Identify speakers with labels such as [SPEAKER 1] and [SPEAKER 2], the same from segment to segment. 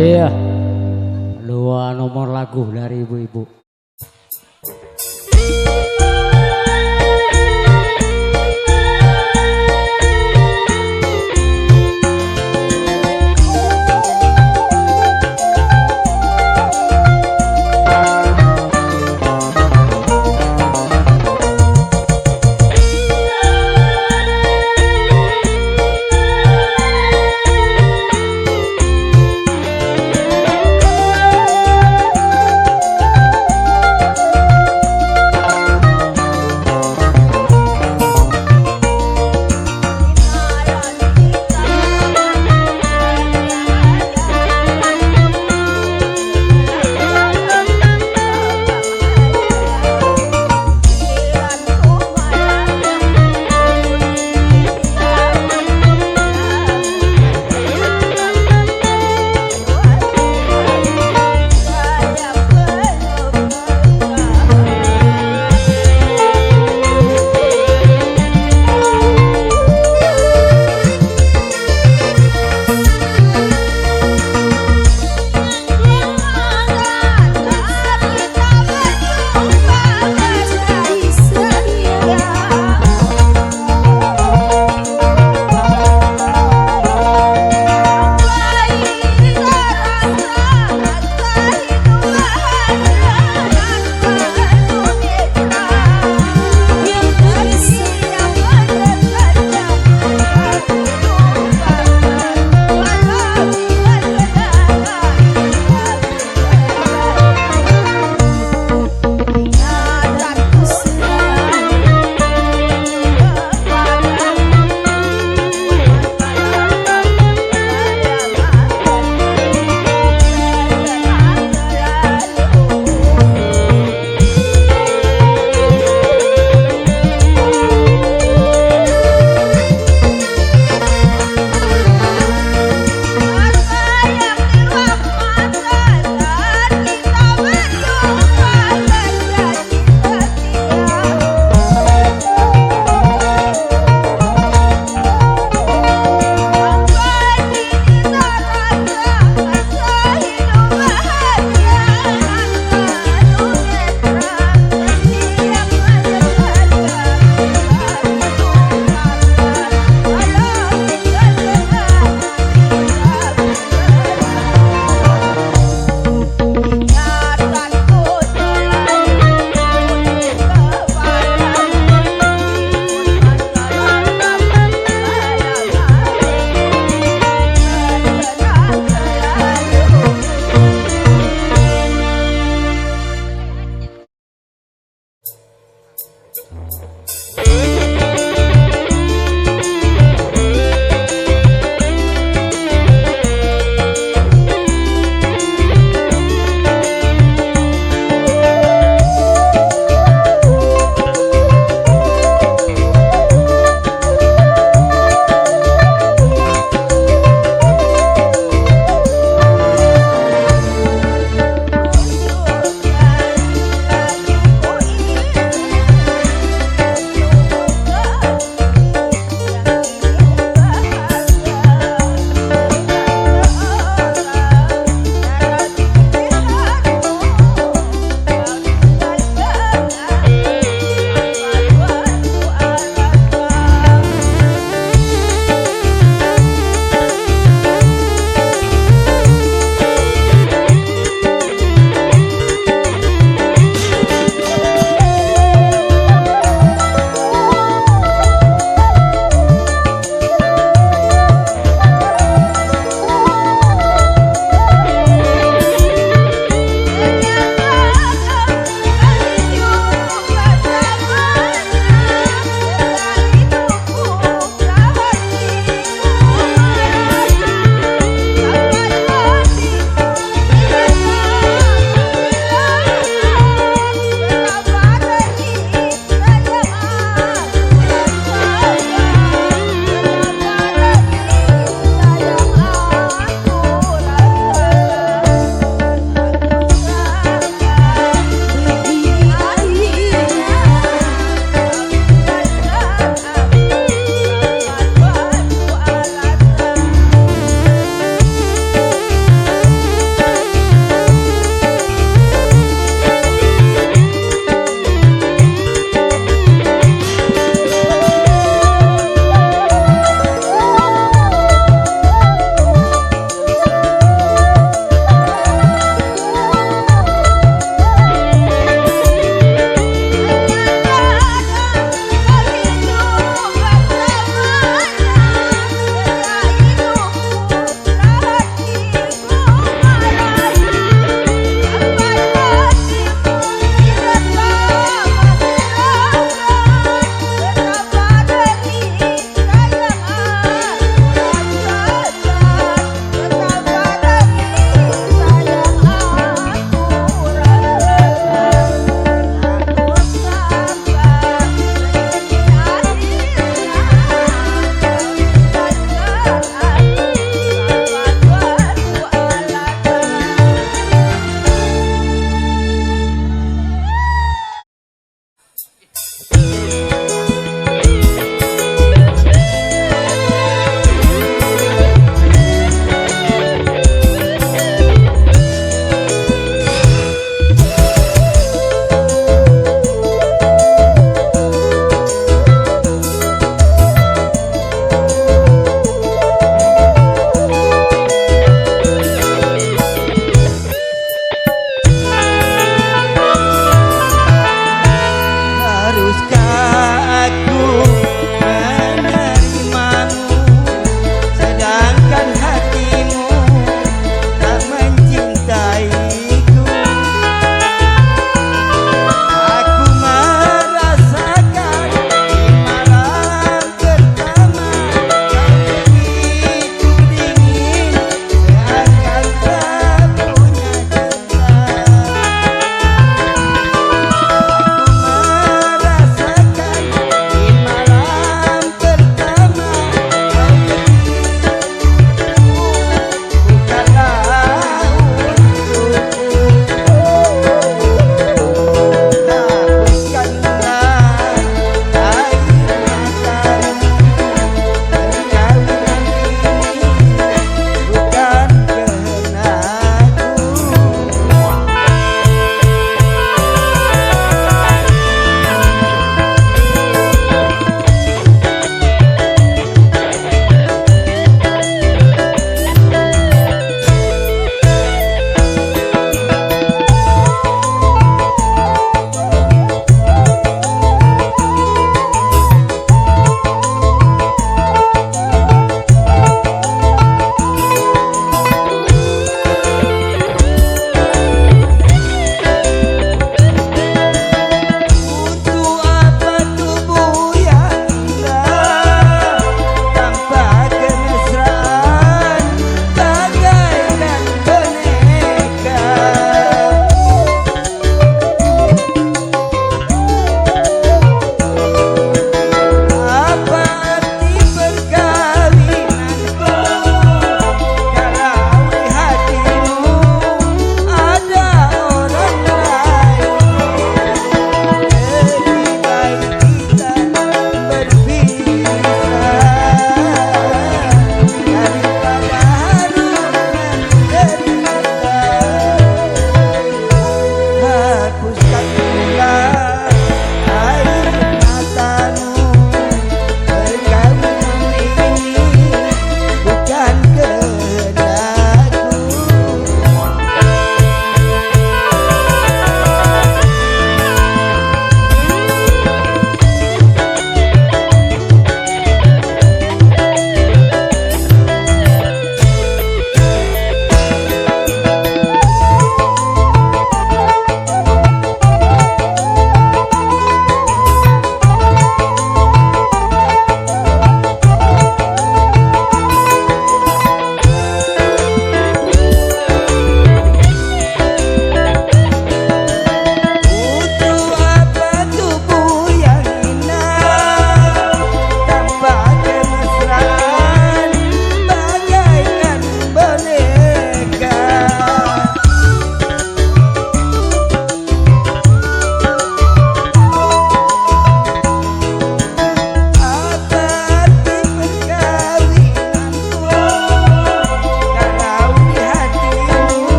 [SPEAKER 1] Iya, dua nomor lagu dari ibu-ibu.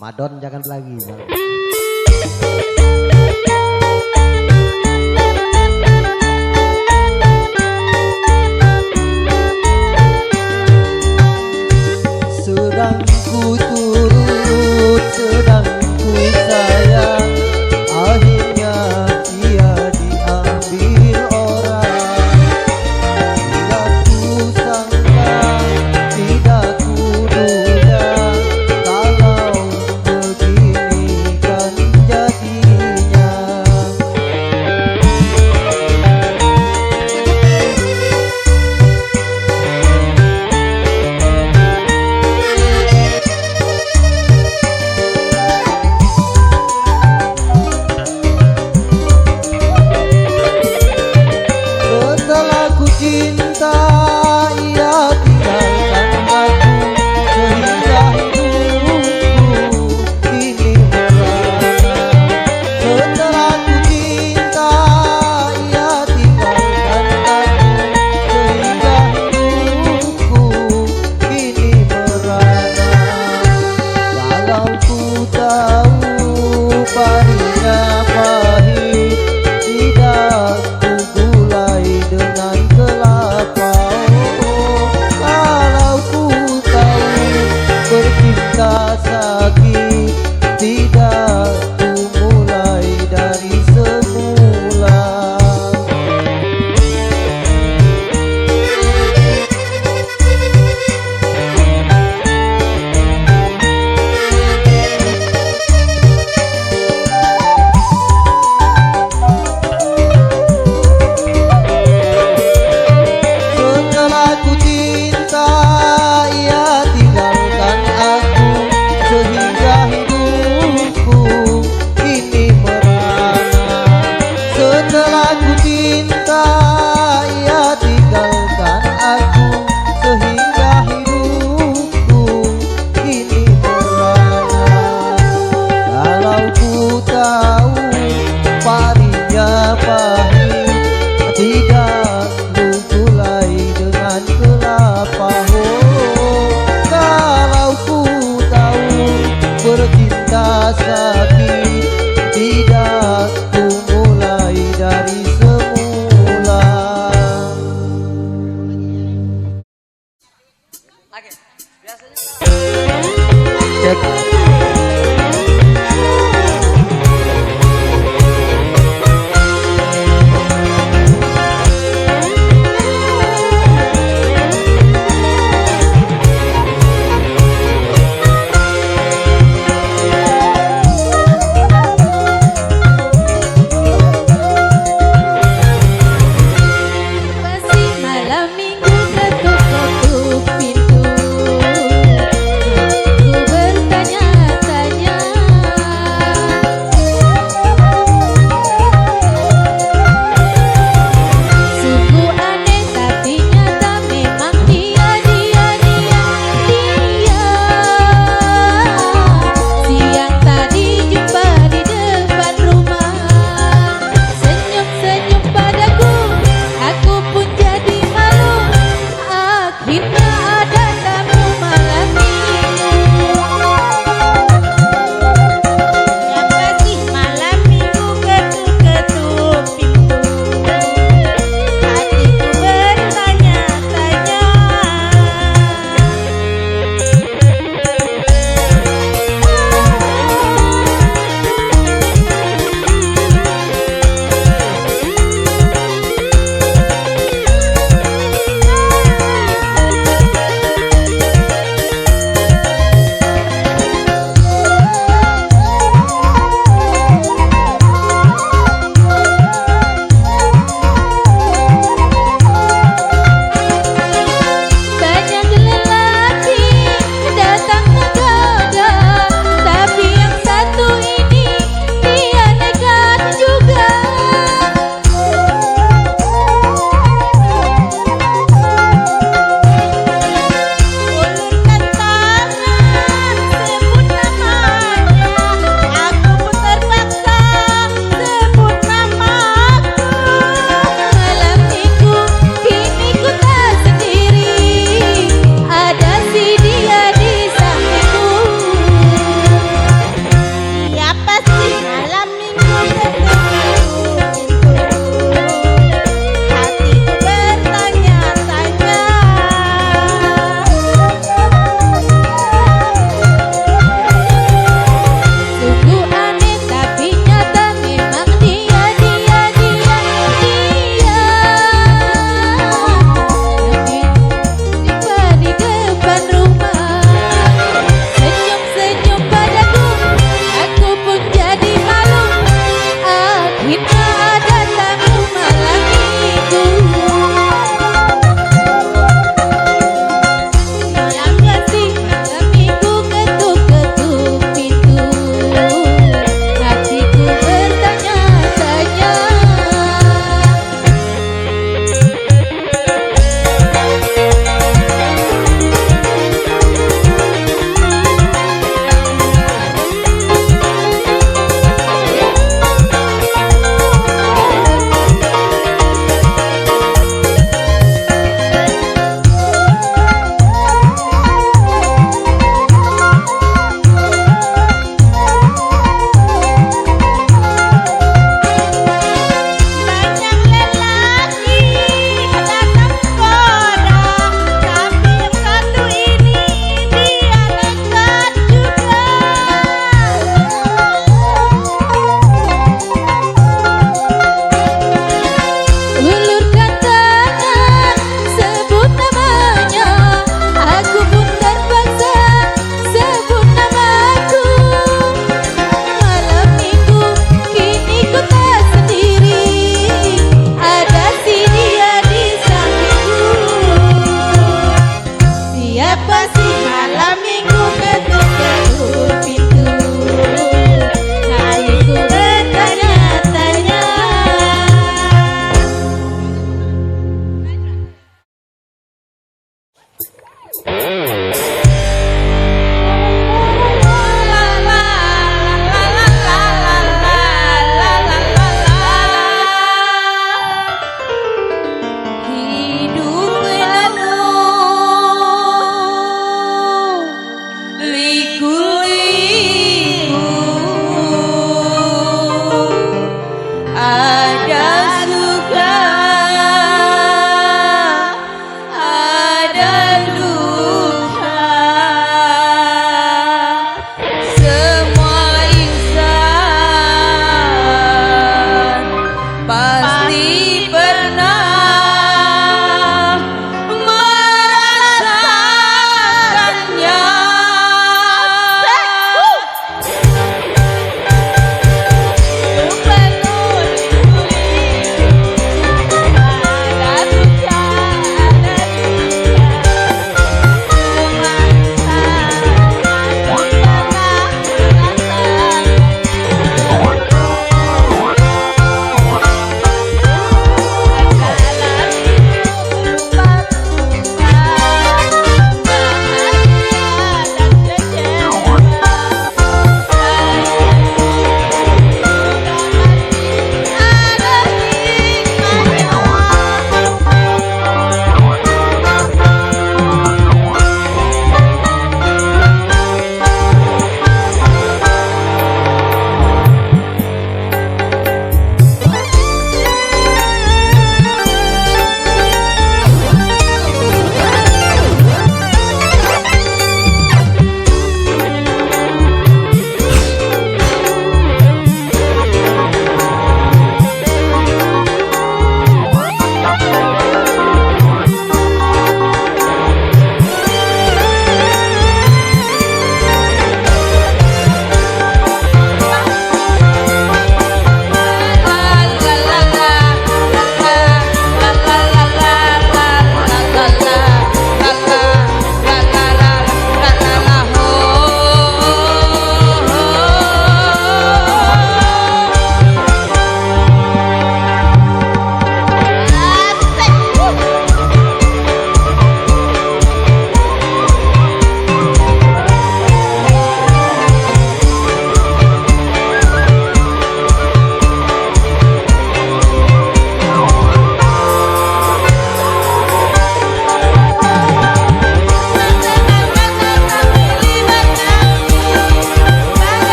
[SPEAKER 2] Madon jangan lagi.
[SPEAKER 3] Sedang ku turut, sedang ku sayang, akhirnya ia diambil orang. Tidak ku sangka, tidak ku duga, kalau begini kan jadinya. Setelah ku cinta, ia tinggalkan aku, sehingga hidupku kini merana. Setelah ku cinta, ia tinggalkan aku, sehingga hidupku kini merana. Kalau ku tahu pahitnya pahit, tidak ku gulai dengan kelapa. Kalau ku tahu bercinta sakit, tidak ku mulai dari semula. Setelah ku cinta, ia tinggalkan aku, sehingga hidupku kini merana. Setelah ku cinta, ia tinggalkan aku, sehingga hidupku kini merana. Kalau ku tahu pahitnya pahit, tidak ku gulai dengan kelapa. Kalau ku tahu bercinta sakit, tidak ku mulai dari semula. Cek.
[SPEAKER 4] Masih malam minggu ketuk-ketuk pintu, ku bertanya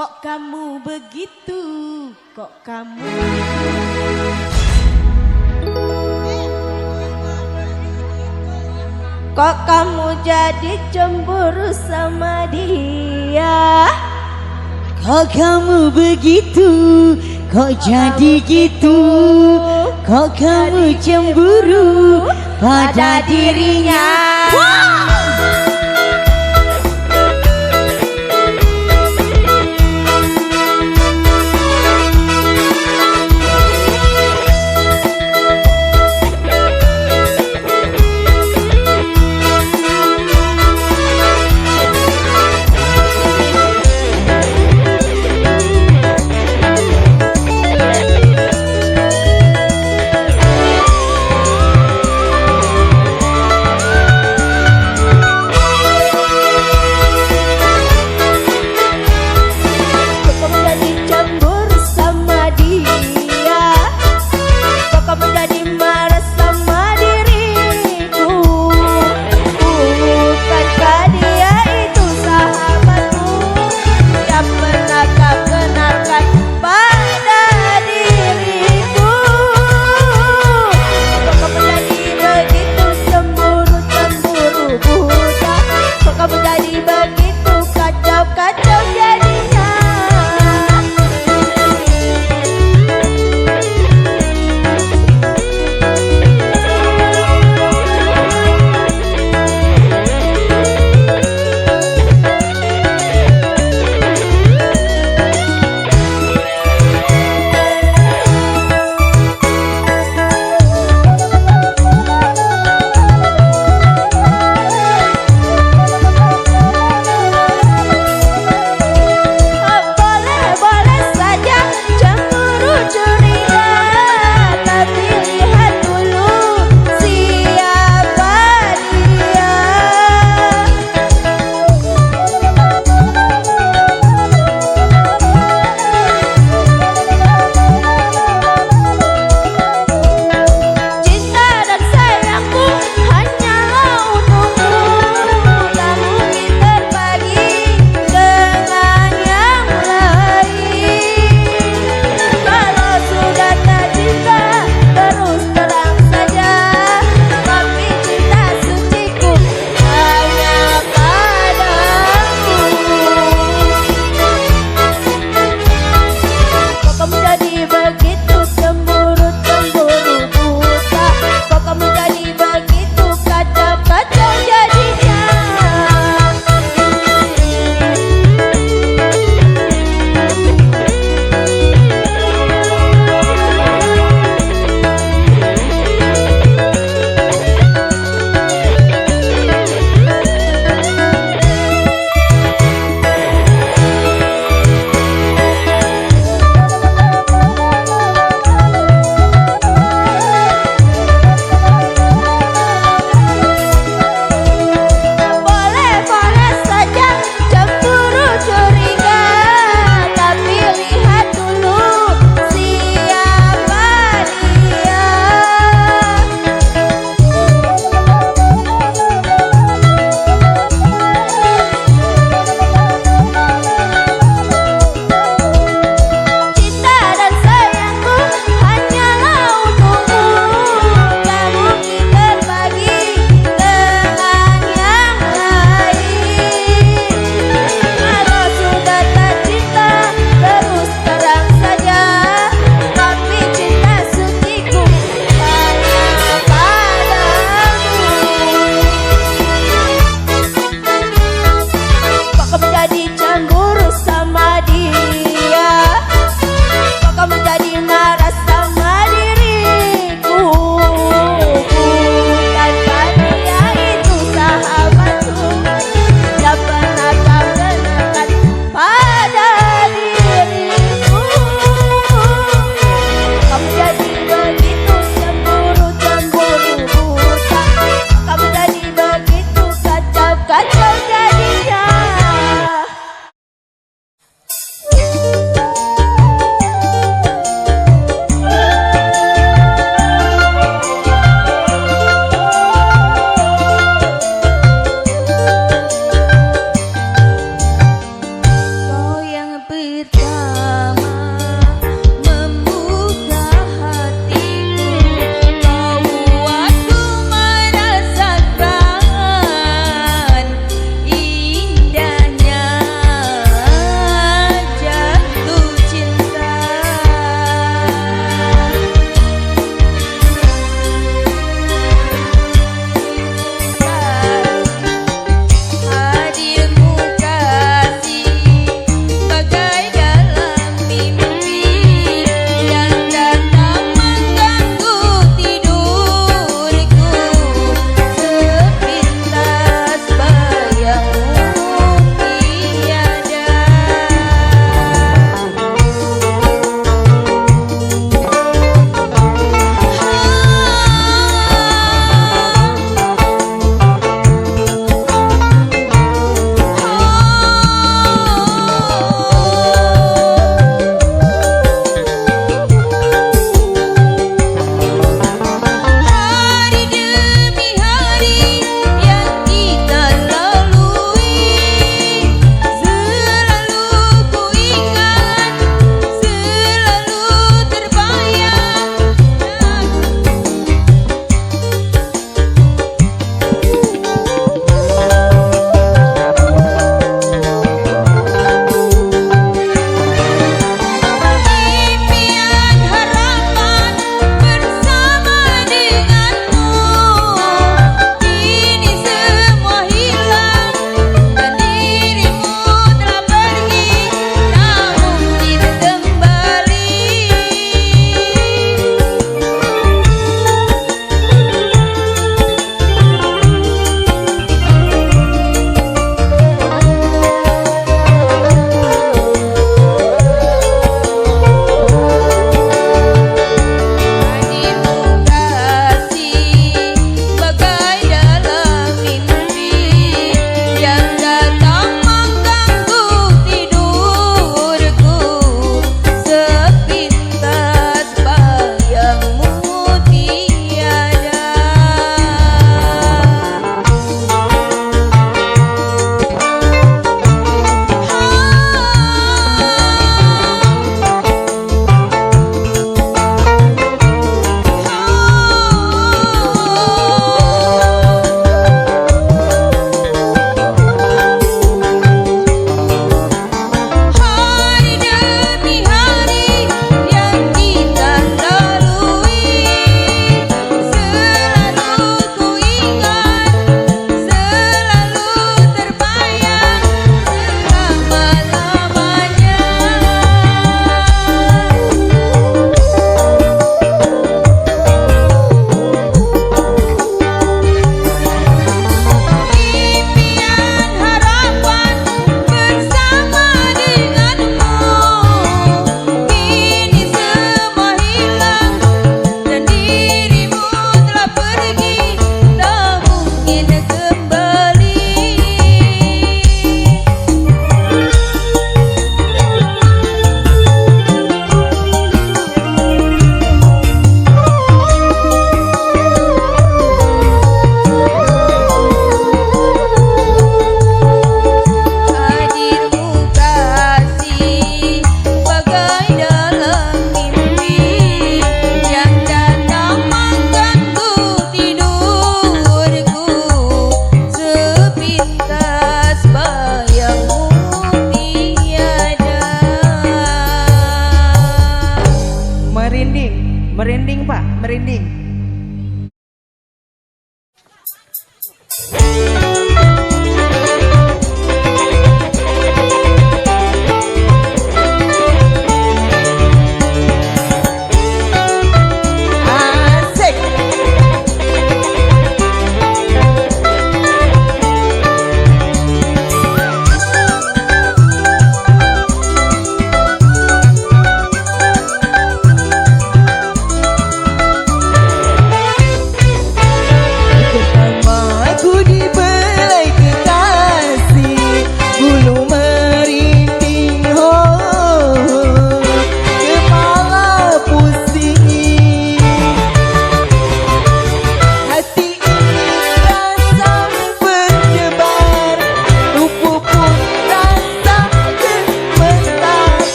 [SPEAKER 4] Kok kamu begitu? Kok kamu Kok kamu jadi cemburu sama dia?
[SPEAKER 2] Kok kamu begitu, kok jadi gitu, kok kamu cemburu pada dirinya.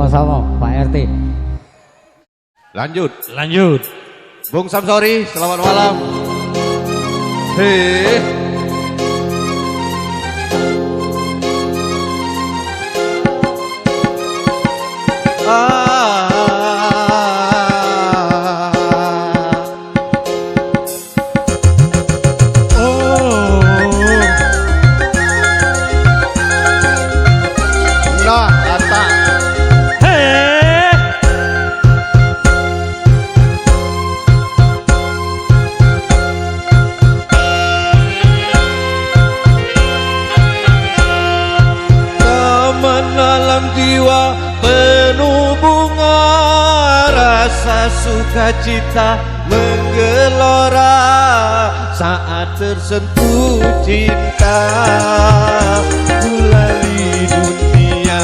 [SPEAKER 1] Sama-sama Pak RT.
[SPEAKER 5] Lanjut.
[SPEAKER 3] Bung Samsori, selamat malam. Hei. Jiwa penuh bunga, rasa sukacita menggelora saat tersentuh cinta. Gulali dunia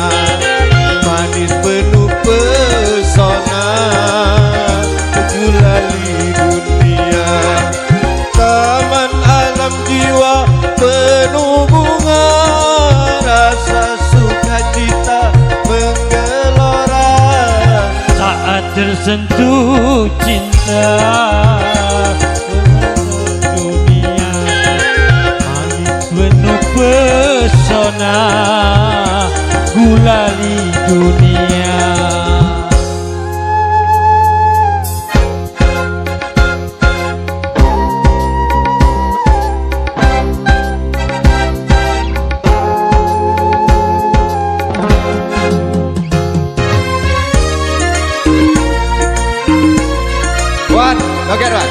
[SPEAKER 3] manis penuh pesona, gulali dunia taman alam jiwa penuh bunga, rasa sukacita menggelora
[SPEAKER 5] saat tersentuh cinta. Dunia manis penuh pesona, gulali dunia.
[SPEAKER 3] Oke, Wan.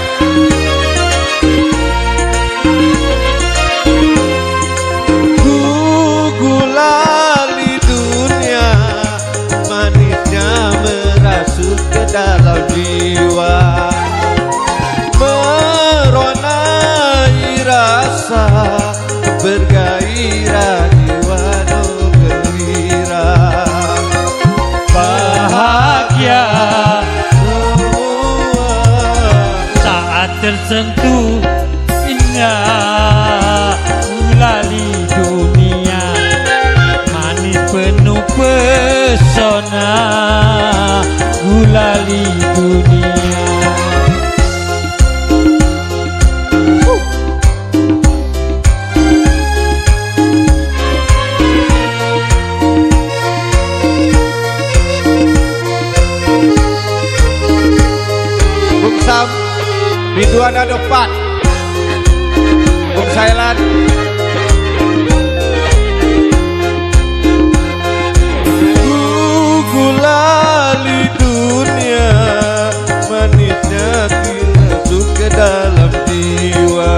[SPEAKER 3] Gulali dunia, manisnya merasuk ke dalam jiwa, meronai rasa bergairah jiwa gembira,
[SPEAKER 5] Bahagia tersentuh indah, gulali dunia manis penuh pesona, gulali dunia.
[SPEAKER 3] Bung Sam di 264 Bung Sailan. Gulali dunia, manisnya masuk ke dalam jiwa,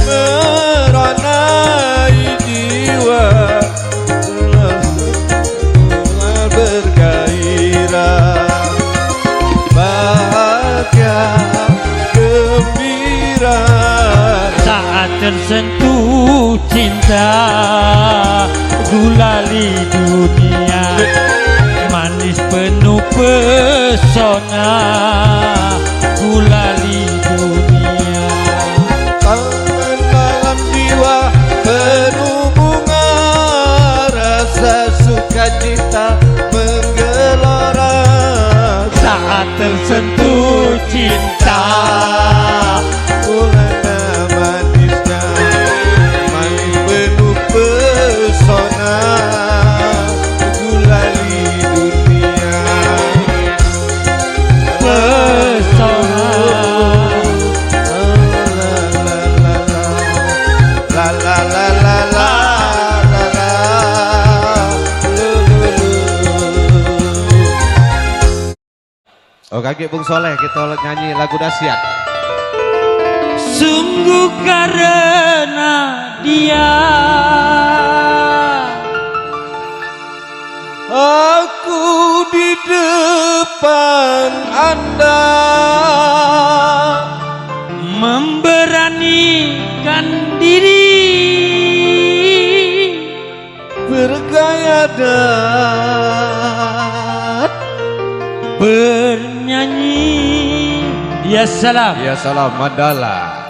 [SPEAKER 3] meronai jiwa, bergairah, gembira
[SPEAKER 5] saat tersentuh cinta. Gulali dunia manis penuh pesona, gulali dunia.
[SPEAKER 3] taman malam jiwa penuh bunga, rasa sukacita menggelora
[SPEAKER 5] saat tersentuh cinta.
[SPEAKER 3] Ulana manisnya manis penuh pesona, gulali dunia
[SPEAKER 5] Pesona.
[SPEAKER 3] La la la la la la la Oh kaki Bung Soleh, kita nyanyi lagu dahsyat.
[SPEAKER 5] Sungguh karena dia
[SPEAKER 3] aku di depan Anda
[SPEAKER 5] memberanikan diri
[SPEAKER 3] bergaya dan
[SPEAKER 5] bernyanyi. Ya salam.
[SPEAKER 3] ya salam mandala.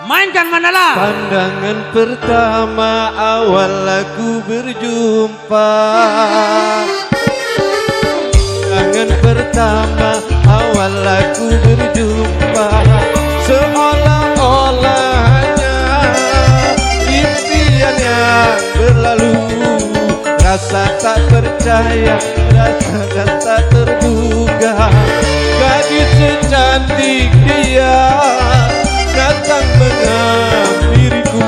[SPEAKER 5] Mainkan Mandala.
[SPEAKER 3] Pandangan pertama awal aku berjumpa. Pandangan pertama awal aku berjumpa, seolah-olah hanya impian yang berlalu. Rasa tak percaya, rasa dan tak terduga, gadis secantik dia datang menghampiriku.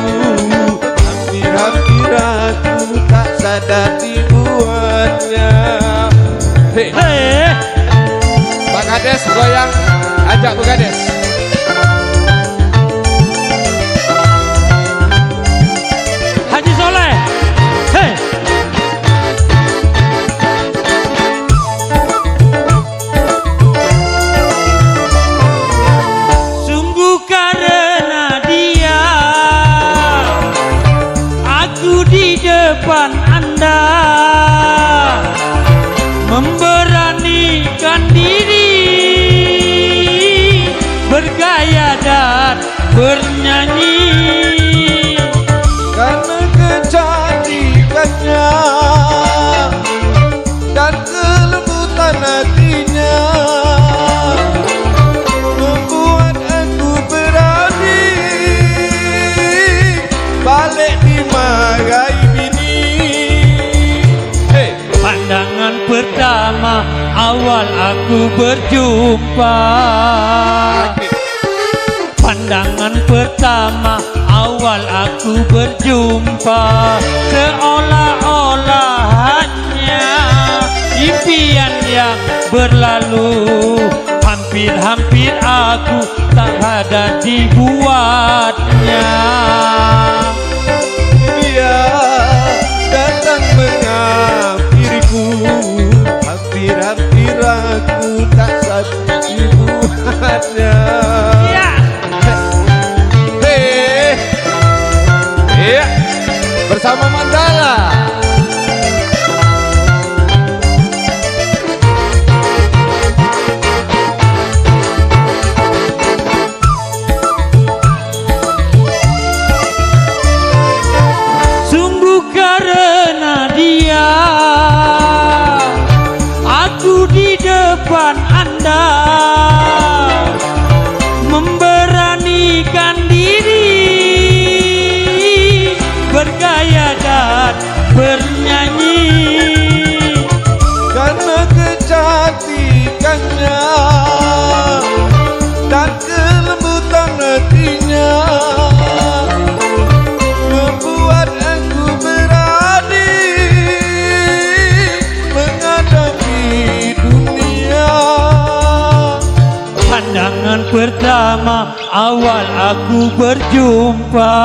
[SPEAKER 3] Hampir-hampir aku tak sadar dibuatnya. Hei, Pak Kades goyang, ajak Bu Kades.
[SPEAKER 5] Haji Soleh. Hei. Sungguh karena dia, aku di depan Anda memberanikan diri, bergaya dan bernyanyi.
[SPEAKER 3] Karena kecantikannya dan kelembutan hatinya, membuat aku berani balik dimarahi bini. Hey.
[SPEAKER 5] Pandangan pertama awal aku berjumpa. Pandangan pertama awal aku berjumpa, seolah-olah hanya impian yang berlalu. Hampir-hampir aku tak ada dibuatnya.
[SPEAKER 3] Dia datang menghampiriku, hampir-hampir aku tak sadar dibuatnya.
[SPEAKER 5] Ya.
[SPEAKER 3] Hei, iya, bersama Mandala.
[SPEAKER 5] Sungguh karena dia, aku di depan Anda memberanikan diri, bergaya dan bernyanyi.
[SPEAKER 3] Karena kecantikannya dan kelembutan hatinya, membuat aku berani menghadapi dunia.
[SPEAKER 5] Pandangan pertama awal aku berjumpa.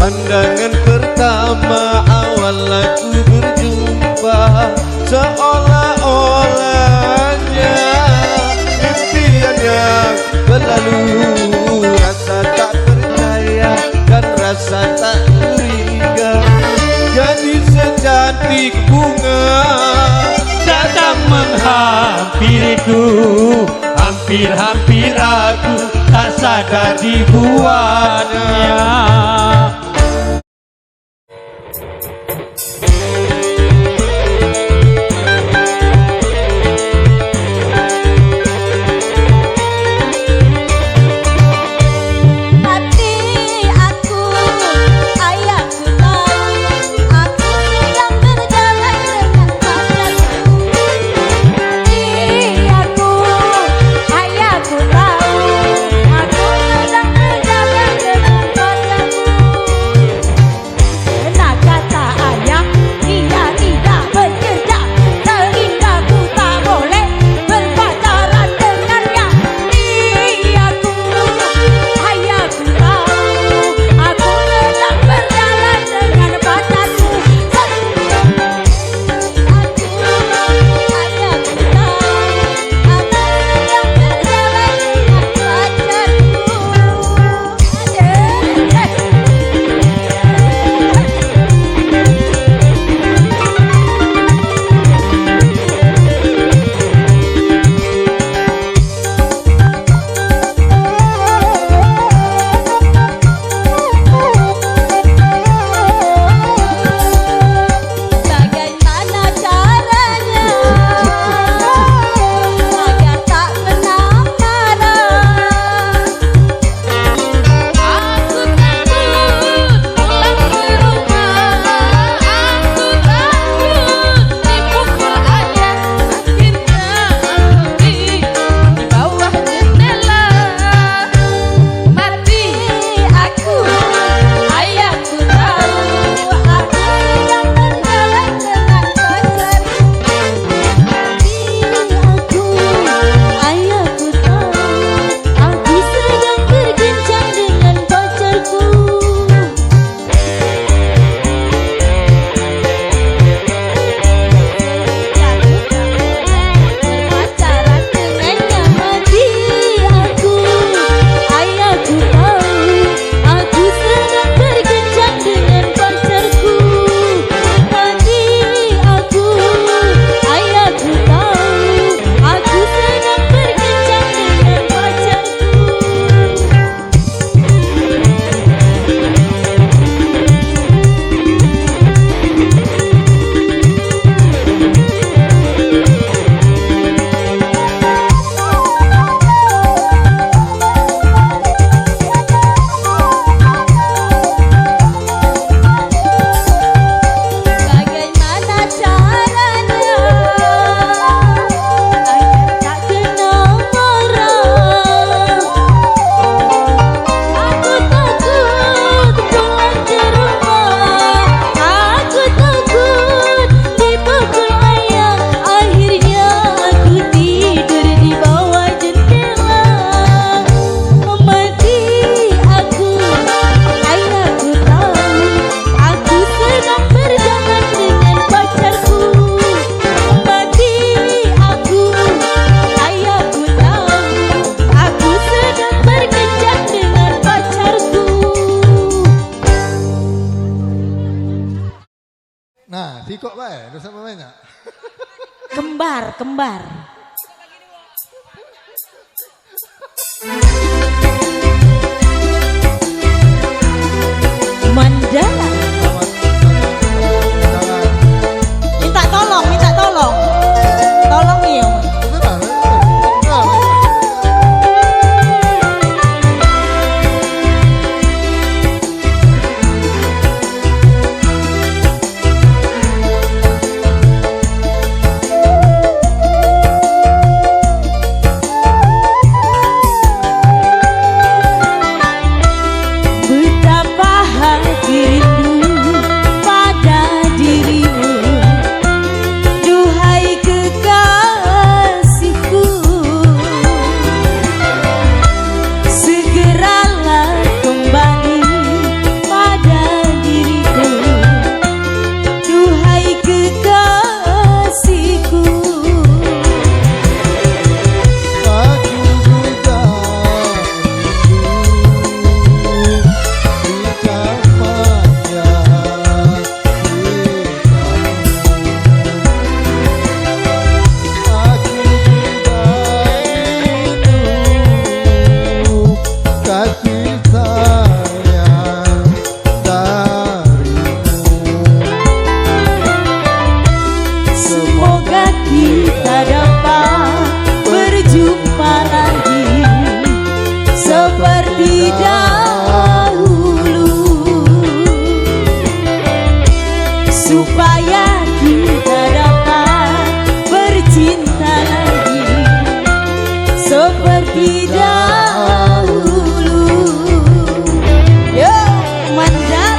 [SPEAKER 3] Pandangan pertama awal aku berjumpa, seolah-olahnya impian yang berlalu. Rasa tak percaya dan rasa tak curiga, gadis secantik bunga
[SPEAKER 5] Datang menghampiriku, hampir-hampir aku tak sadar dibuatnya.
[SPEAKER 4] Hati aku, ayahku tahu, aku sedang berjalan dengan padaku. Hati aku, ayahku tahu, aku sedang berjalan dengan padaku.
[SPEAKER 3] kok bae, lu sama banyak.
[SPEAKER 2] Kembar, kembar. Mandala. Minta tolong, minta tolong. Tolong ya. Supaya kita dapat bercinta lagi seperti dahulu. Yo, Mandala.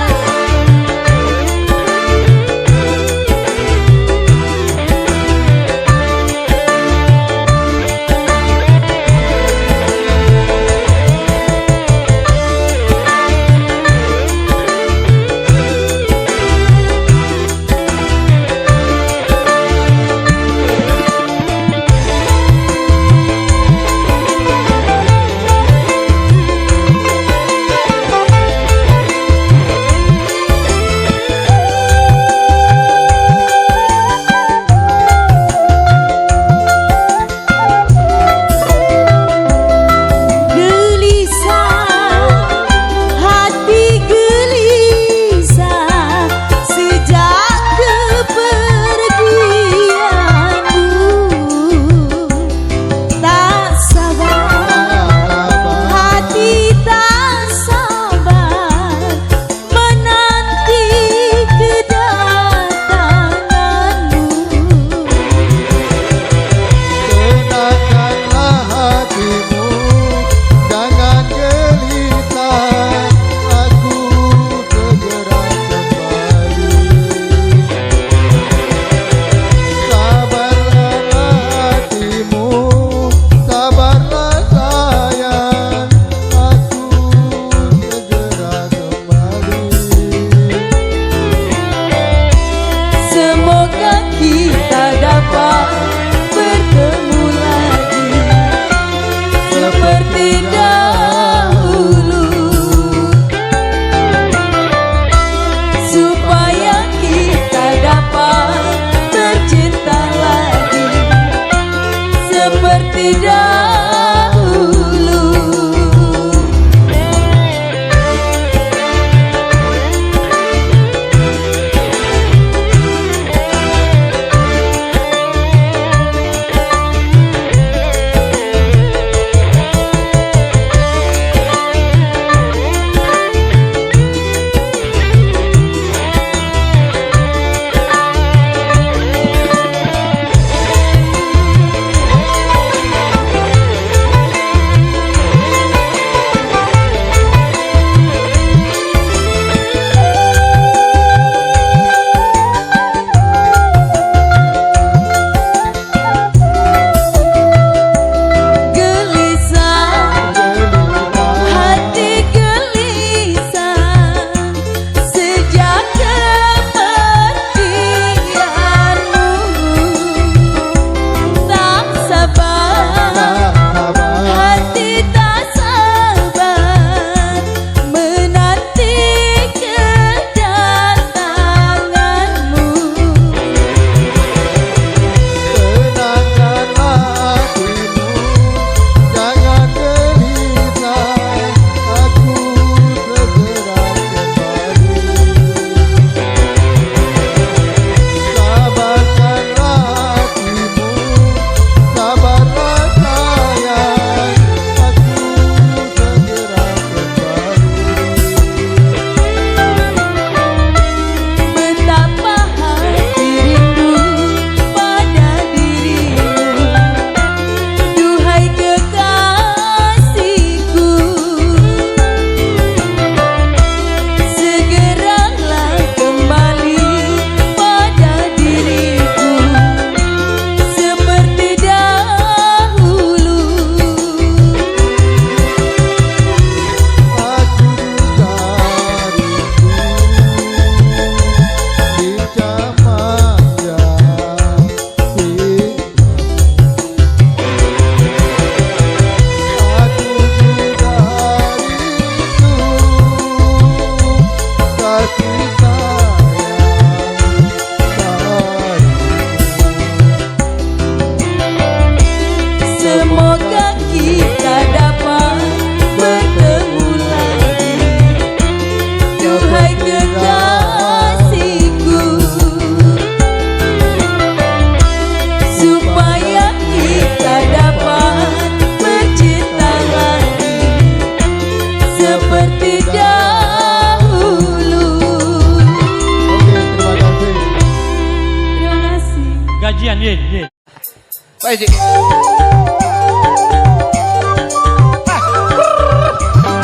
[SPEAKER 3] Pak Iji.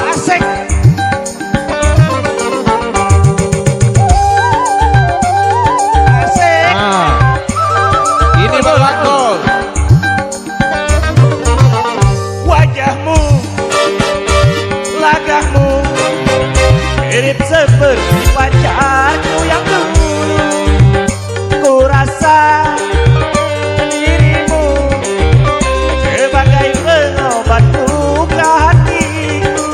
[SPEAKER 3] Asik. Asik. Nah, ini berlaku. Wajahmu, lagahmu mirip seperti pacarku yang dulu. Ku rasa dirimu sebagai pengobat luka hatiku.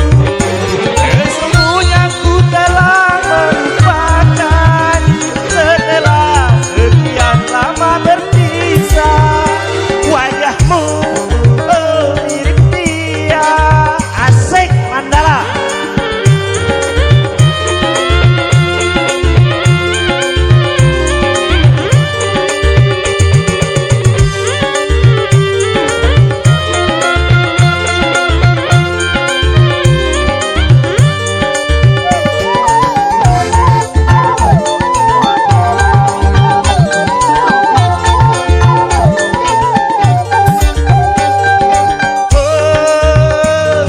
[SPEAKER 3] Sesungguhnya ku telah melupakan setelah sekian lama berpisah. Wajahmu mirip dia. Asik Mandala.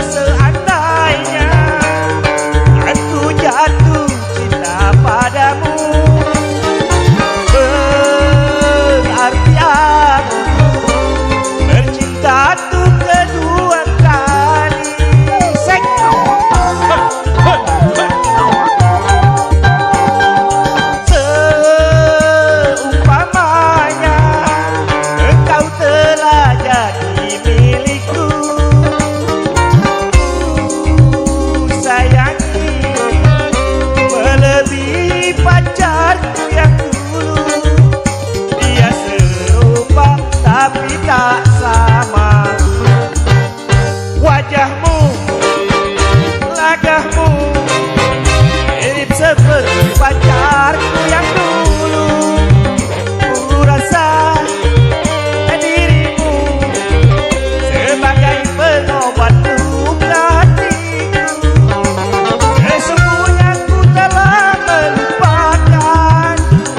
[SPEAKER 3] Seandainya aku jatuh cinta padamu, berarti aku bercinta tuh kedua kali. Seumpamanya engkau telah jadi milikku, sayangi melebihi pacarku yang dulu. Dia serupa tapi tak sama. Wajahmu, lagahmu mirip seperti pacarku yang dulu. Ku rasa dirimu sebagai pengobat luka hatiku. Sesungguhnya ku telah melupakan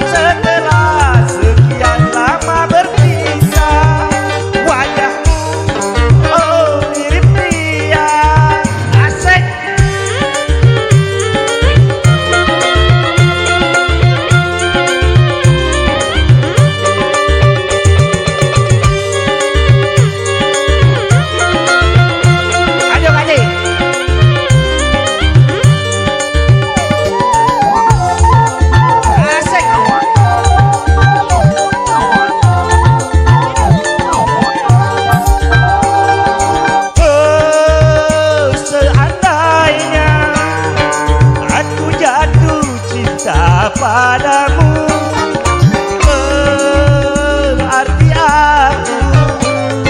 [SPEAKER 3] setelah sekian lama berpisah. Wajahmu mirip dia. Asik. Ayo Kak Ji. Asik. Seandainya aku jatuh cinta padamu, berarti aku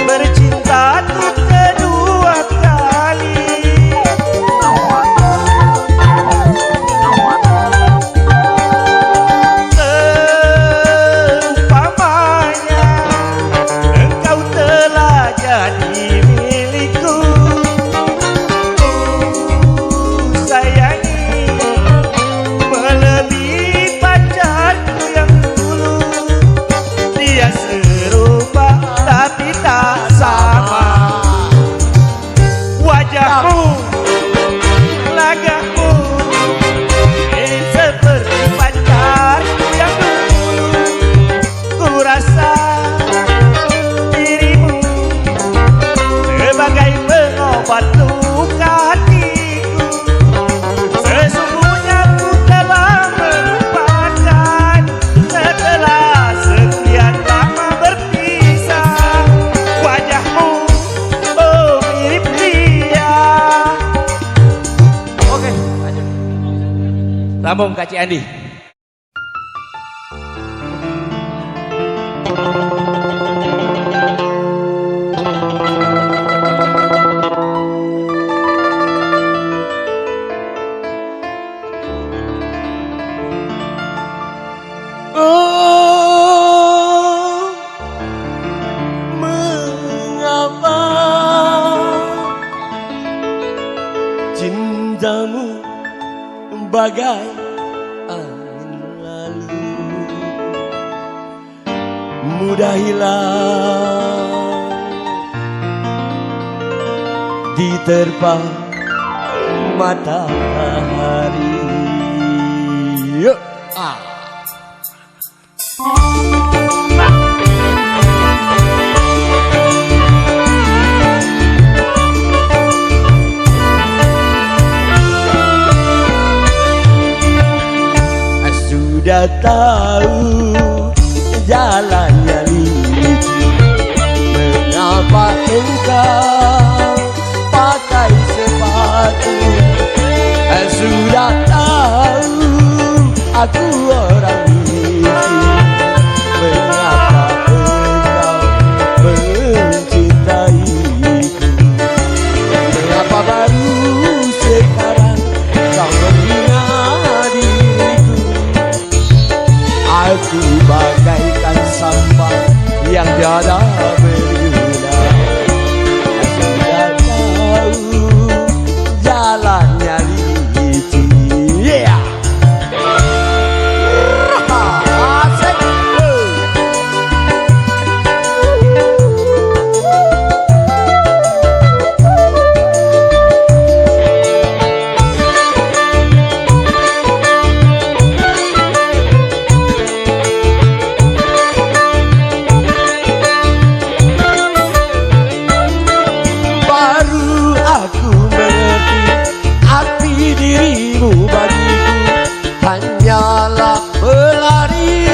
[SPEAKER 3] bercinta tuh kedua kali. Seumpamanya engkau telah jadi milikku, sayangi melebihi pacarku yang dulu. Dia serupa tapi tak sama. Wajahmu, lagahmu mirip seperti pacarku yang dulu. Ku rasa dirimu sebagai pengobat luka hatiku. Sesungguhnya ku telah melupakan setelah sekian lama berpisah. Wajahmu mirip dia. Oke, lanjut. Sambung Kak Ci Andi. Oh, mengapa cintamu bagai angin lalu, mudah hilang
[SPEAKER 6] diterpa matahari. Yuk. Sudah tahu jalannya licin, mengapa engkau pakai sepatu? Sudah tahu aku orang miskin, mengapa engkau mencintaiku? Mengapa baru sekarang kau menghina diriku? Aku bagaikan sampah yang tiada berguna. Sudah tahu jalannya licin. Yeah. Asik. Baru aku mengerti arti dirimu bagiku hanyalah pelarian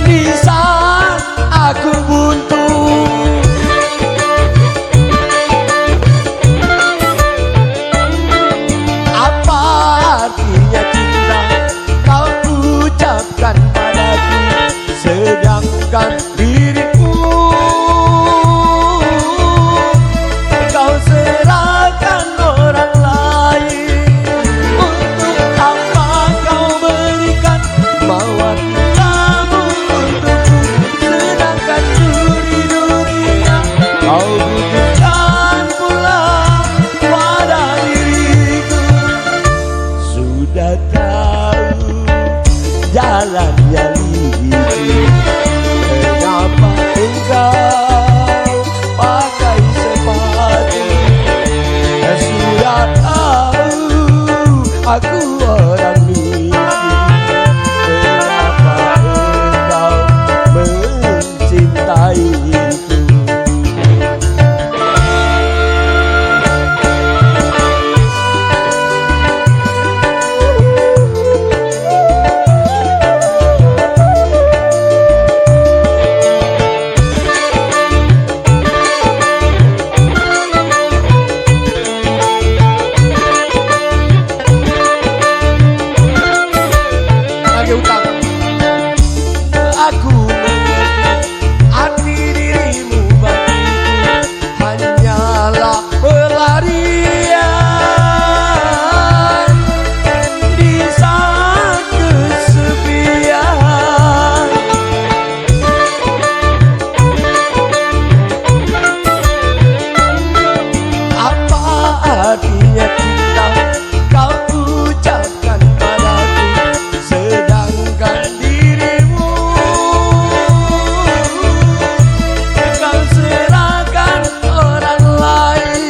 [SPEAKER 6] di saat aku buntu. Apa artinya cinta kau ucapkan padaku, sedangkan diriku kau serahkan orang lain? Untuk apa kau berikan mawar kamu untukku, sedangkan duri-durinya kau butuhkan pula pada diriku? Sudah tahu jalannya licin, mengapa engkau pakai sepatu? Sudah tahu aku orang miskin, mengapa engkau mencintaiku? Lagi utang. Aku mengerti arti dirimu bagiku hanyalah pelarian di saat kesepian. Apa artinya cinta kau ucapkan padaku, sedangkan dirimu kau serahkan orang lain?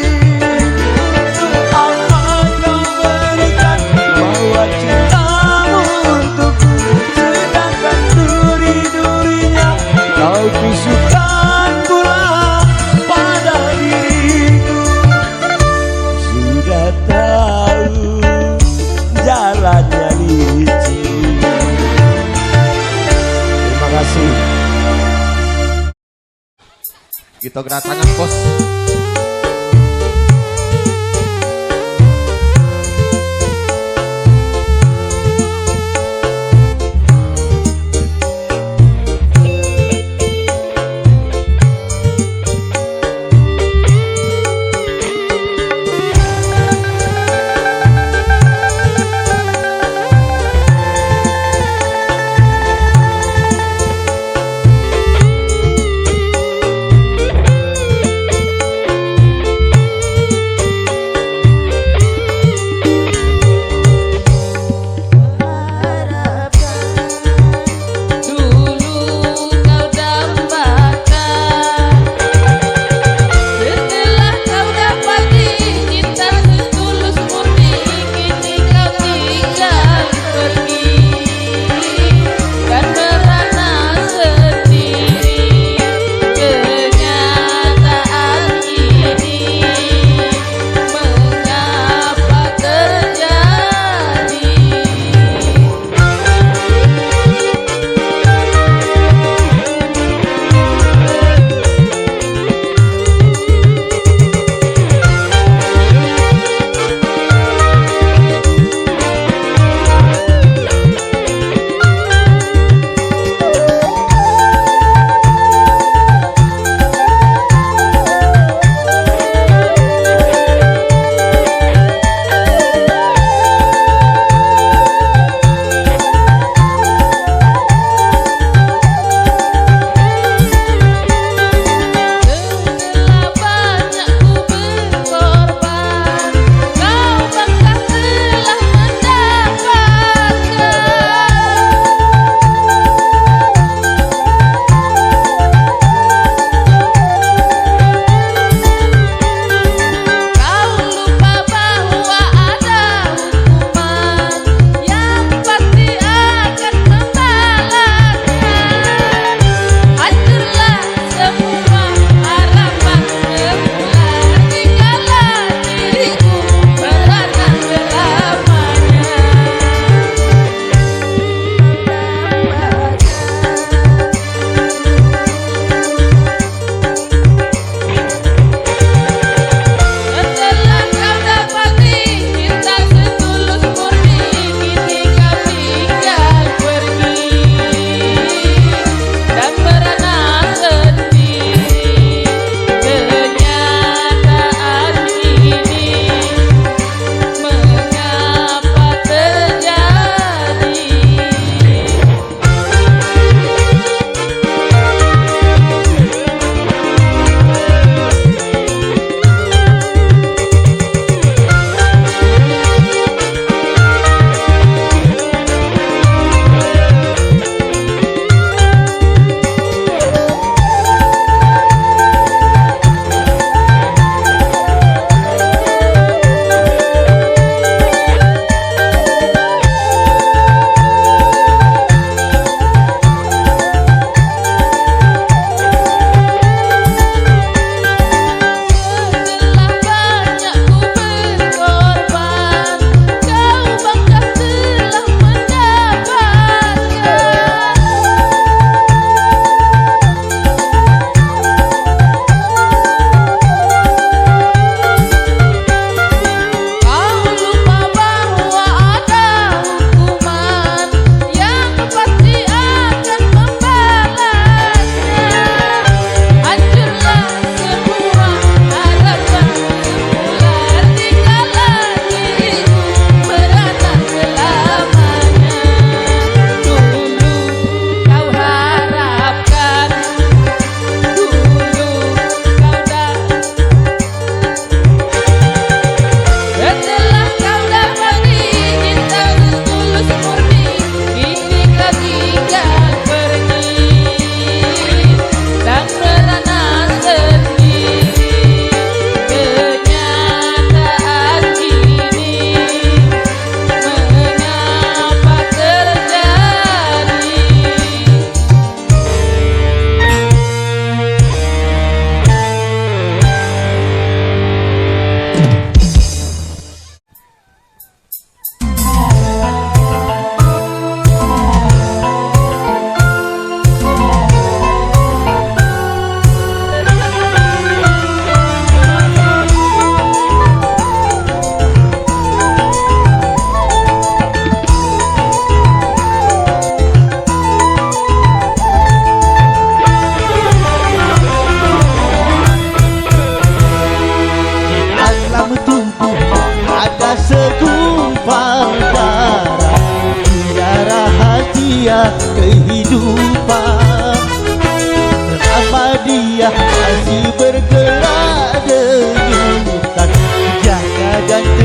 [SPEAKER 6] Untuk apa kau berikan mawar cintamu untukku, sedangkan duri-durinya kau tusukkan pula pada diriku? Sudah tahu jalannya licin. Terima kasih.
[SPEAKER 3] Gitu tangan bos.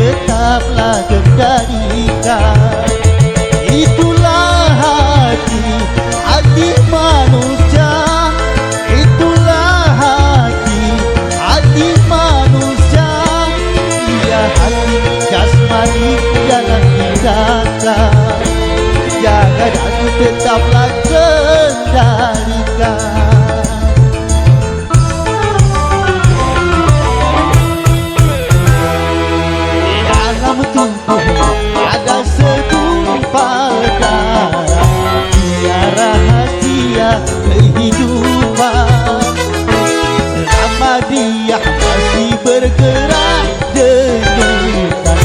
[SPEAKER 6] tetaplah kendalikan. Itulah hati manusia, itulah hati manusia. Ia hati jasmani jangan tinggalkan, jaga dan tetaplah kendalikan. Dalam tubuh ada segumpal darah, dia rahasia kehidupan. Selama dia masih bergerak denyutkan,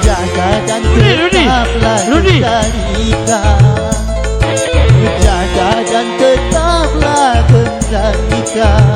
[SPEAKER 6] jaga dan tetaplah kendalikan, jaga dan tetaplah kendalikan.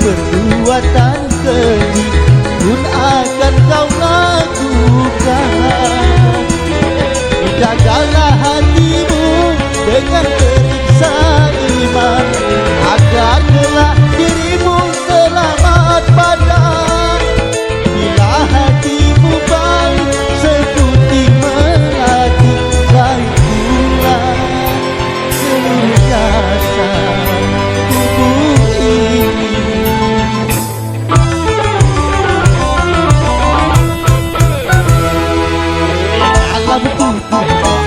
[SPEAKER 6] Perbuatan keji pun akan kau lakukan. Jagalah hatimu dengan periksa iman, agar kelak dirimu selamat badan. Bila hatimu baik seperti melati, baik pula seluruh jasad tubuh ini.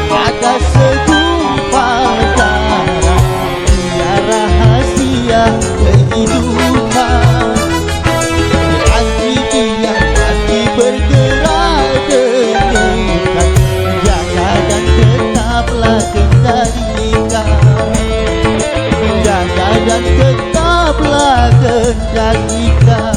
[SPEAKER 6] Ada segumpal darah, dia rahasia kehidupan. Hati dia masih bergerak denyutkan, jaga dan tetaplah kendalikan, jaga dan tetaplah kendalikan.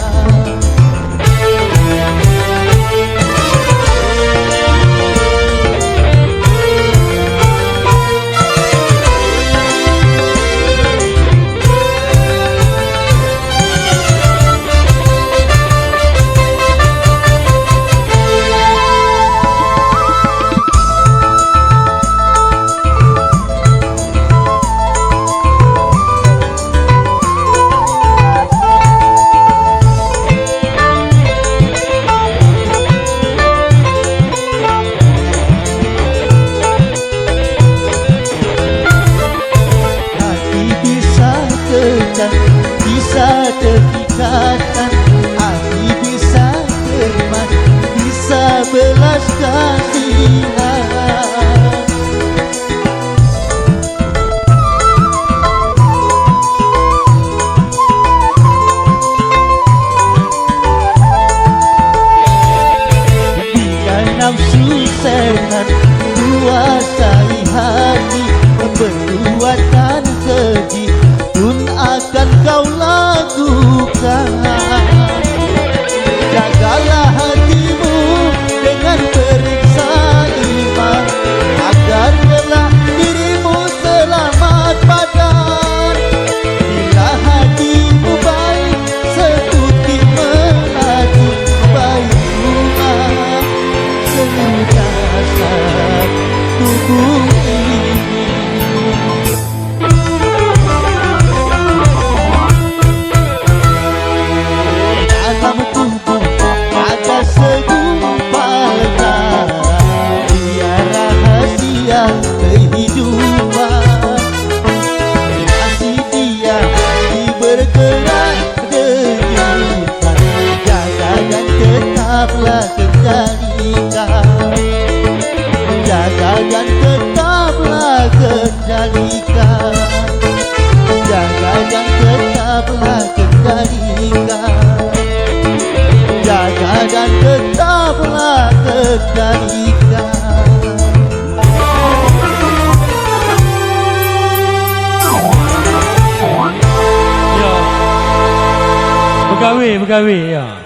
[SPEAKER 6] Bisa terikatan, hati bisa teman, bisa belas kasihan. Bila nafsu setan kuasai hati, perbuatan keji pun akan kau lakukan. Jagalah hatimu dengan periksa iman, agar kelak dirimu selamat badan. Bila hatimu baik seperti melati, baik pula seluruh jasad tubuh ini. Dalam tubuh ada segumpal darah, dia rahasia kehidupan. tetaplah kendalikan. Jaga dan tetaplah kendalikan. Jaga dan tetaplah kendalikan. Jaga dan tetaplah kendalikan.
[SPEAKER 5] Ya. Begawi ya.